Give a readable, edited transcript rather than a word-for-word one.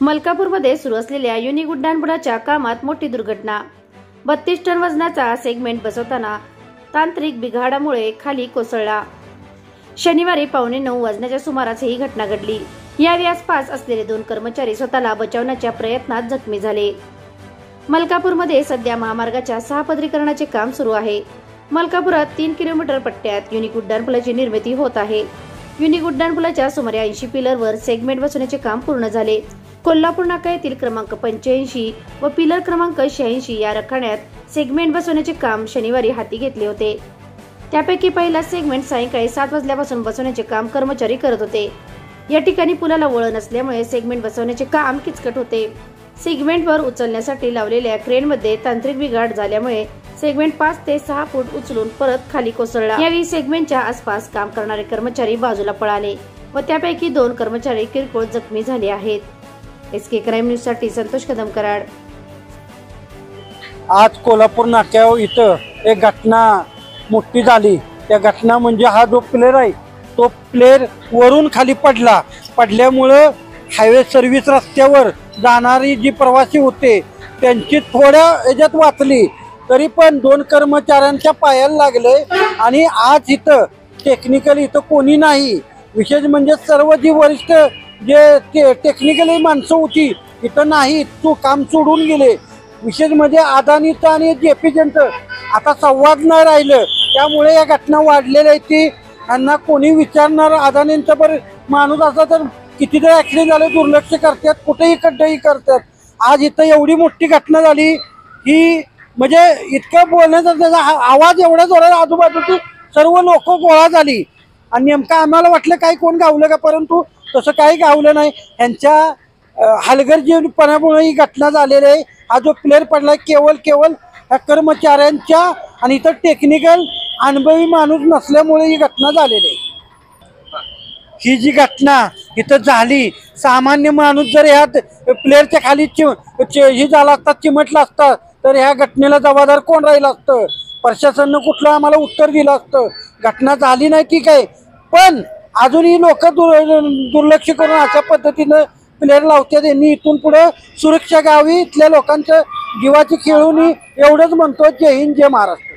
मलकापूरमध्ये सुरू असलेल्या युनिक उड्डाणपुलाच्या कामात मोठी दुर्घटना। 32 टन वजनाचा सेगमेंट बसवताना तांत्रिक बिघाडामुळे खाली कोसळला। शनिवारी 8:45 वाजण्याच्या सुमारास ही घटना घडली। यावेळी आसपास असलेले 2 कर्मचारी स्वतःला बचावण्याच्या प्रयत्नात जखमी झाले। मलकापूरमध्ये सध्या महामार्गाच्या 6 पदरीकरणाचे काम सुरू आहे। मलकापुरात 3 किलोमीटर पट्ट्यात युनिक उड्डाणपुलाची निर्मिती होत आहे। युनिक उड्डाणपुलाच्या सुमारे 80 पिलरवर सेगमेंट बसवण्याचे काम पूर्ण झाले। कोल्हापूर नाका येथील क्रमांक 85 व पिलर क्रमांक 86 या रखान्यात सेगमेंट बसवण्याचे काम शनिवारी हाती घेतले होते। त्यापैकी पहिला सेगमेंट सायंकाळी 7 वाजल्यापासून बसवण्याचे काम कर्मचारी करत होते। या ठिकाणी पुलाला वळण असल्यामुळे सेगमेंट बसवण्याचे काम किचकट होते। सेगमेंटवर उचलण्यासाठी लावलेल्या क्रेनमध्ये तांत्रिक बिघाड झाल्यामुळे सेगमेंट 5 ते 6 फूट उचलून परत खाली कोसळला। यावेळी सेगमेंटच्या आसपास काम करणारे कर्मचारी बाजूला पळाले व त्यापैकी 2 कर्मचारी किरकोळ जखमी झाले आहेत। एसके क्राईम न्यूज साठी संतोष कदम कराड। आज कोल्हापूर नाक्यावर इथं एक घटना मोठी झाली। त्या घटना म्हणजे हा जो प्लेअर आहे तो प्लेअर वरून खाली पडल्यामुळे हायवे सर्व्हिस रस्त्यावर जाणारी जी प्रवासी होते त्यांची थोड्या याच्यात वाचली, तरी पण 2 कर्मचाऱ्यांच्या पायाला लागले। आणि आज इथं टेक्निकली इथं कोणी नाही। विशेष म्हणजे सर्व जी वरिष्ठ जे टेक्निकली माणसं होती इथं नाही, तो काम सोडून गेले। विशेष म्हणजे अदानीचं आणि जेपीचं आता संवाद न राहिलं, त्यामुळे या घटना वाढलेल्या आहेत की यांना कोणी विचारणार। अदानींचा पर माणूस असा तर कितीतरी ऍक्सिडेंट झाले, दुर्लक्ष करतात, कुठेही खड्डेही करतात। आज इथं एवढी मोठी घटना झाली की म्हणजे इतकं बोलण्याचा त्याचा आवाज एवढा जोरात आजूबाजूची सर्व लोक गोळा झाली। आणि नेमकं आम्हाला वाटलं काही कोण गावलं का, परंतु तसं काही गावलं नाही। यांच्या हलगर्जीपणामुळे ही घटना झालेली आहे। हा जो प्लेअर पडला केवळ ह्या कर्मचाऱ्यांच्या आणि इतर टेक्निकल अनुभवी माणूस नसल्यामुळे ही घटना झालेली आहे। ही जी घटना इथं झाली, सामान्य माणूस जर ह्या प्लेअरच्या खाली ही झाला असता, चिमटला असता, तर ह्या घटनेला जबाबदार कोण राहिलं असतं? प्रशासनानं कुठलं आम्हाला उत्तर दिलं असतं? घटना झाली नाही ठीक आहे, पण अजूनही लोक दुर्लक्ष करून अशा पद्धतीनं प्लेअर लावतात। यांनी इथून पुढे सुरक्षा घ्यावी, इथल्या लोकांच्या जीवाची खेळून एवढंच म्हणतो। जय हिंद, जय महाराष्ट्र।